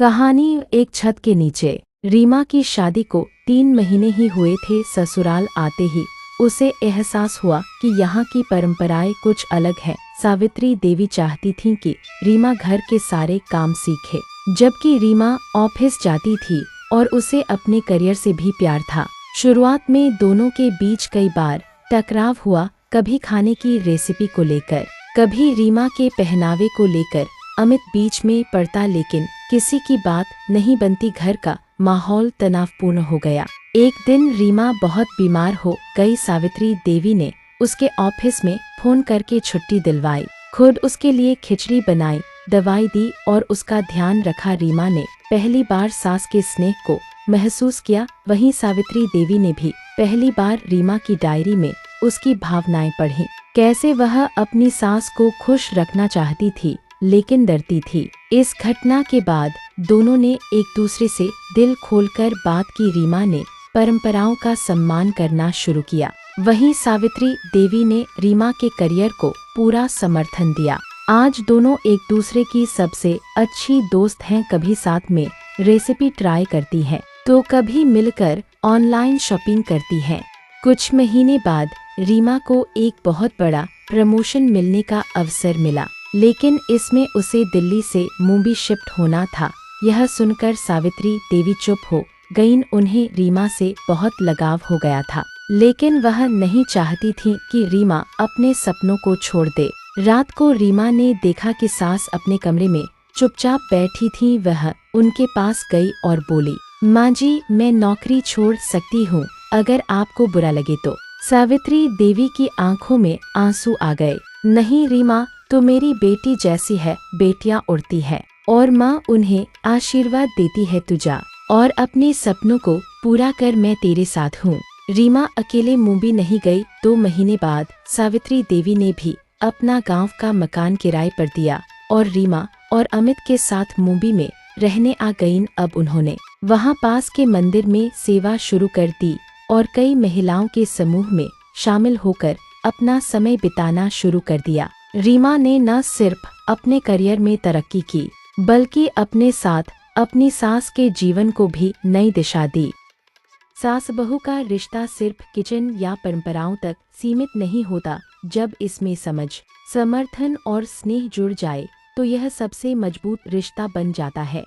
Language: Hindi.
कहानी एक छत के नीचे। रीमा की शादी को 3 महीने ही हुए थे। ससुराल आते ही उसे एहसास हुआ कि यहाँ की परंपराएं कुछ अलग है। सावित्री देवी चाहती थीं कि रीमा घर के सारे काम सीखे, जबकि रीमा ऑफिस जाती थी और उसे अपने करियर से भी प्यार था। शुरुआत में दोनों के बीच कई बार टकराव हुआ, कभी खाने की रेसिपी को लेकर, कभी रीमा के पहनावे को लेकर। अमित बीच में पड़ता, लेकिन किसी की बात नहीं बनती। घर का माहौल तनावपूर्ण हो गया। एक दिन रीमा बहुत बीमार हो गई। सावित्री देवी ने उसके ऑफिस में फोन करके छुट्टी दिलवाई, खुद उसके लिए खिचड़ी बनाई, दवाई दी और उसका ध्यान रखा। रीमा ने पहली बार सास के स्नेह को महसूस किया। वहीं सावित्री देवी ने भी पहली बार रीमा की डायरी में उसकी भावनाएं पढ़ी। कैसे वह अपनी सास को खुश रखना चाहती थी, लेकिन डरती थी। इस घटना के बाद दोनों ने एक दूसरे से दिल खोलकर बात की। रीमा ने परंपराओं का सम्मान करना शुरू किया, वहीं सावित्री देवी ने रीमा के करियर को पूरा समर्थन दिया। आज दोनों एक दूसरे की सबसे अच्छी दोस्त हैं। कभी साथ में रेसिपी ट्राई करती हैं, तो कभी मिलकर ऑनलाइन शॉपिंग करती हैं। कुछ महीने बाद रीमा को एक बहुत बड़ा प्रमोशन मिलने का अवसर मिला, लेकिन इसमें उसे दिल्ली से मुंबई शिफ्ट होना था। यह सुनकर सावित्री देवी चुप हो गईं। उन्हें रीमा से बहुत लगाव हो गया था, लेकिन वह नहीं चाहती थी कि रीमा अपने सपनों को छोड़ दे। रात को रीमा ने देखा कि सास अपने कमरे में चुपचाप बैठी थी। वह उनके पास गई और बोली, माँ जी, मैं नौकरी छोड़ सकती हूँ अगर आपको बुरा लगे तो। सावित्री देवी की आंखों में आंसू आ गए। नहीं रीमा, तो मेरी बेटी जैसी है, बेटियां उड़ती है और माँ उन्हें आशीर्वाद देती है। तू जा और अपने सपनों को पूरा कर, मैं तेरे साथ हूँ। रीमा अकेले मुंबई नहीं गई। 2 महीने बाद सावित्री देवी ने भी अपना गांव का मकान किराए पर दिया और रीमा और अमित के साथ मुंबई में रहने आ गईं। अब उन्होंने वहां पास के मंदिर में सेवा शुरू कर दी और कई महिलाओं के समूह में शामिल होकर अपना समय बिताना शुरू कर दिया। रीमा ने न सिर्फ अपने करियर में तरक्की की, बल्कि अपने साथ अपनी सास के जीवन को भी नई दिशा दी। सास बहू का रिश्ता सिर्फ किचन या परंपराओं तक सीमित नहीं होता। जब इसमें समझ, समर्थन और स्नेह जुड़ जाए तो यह सबसे मजबूत रिश्ता बन जाता है।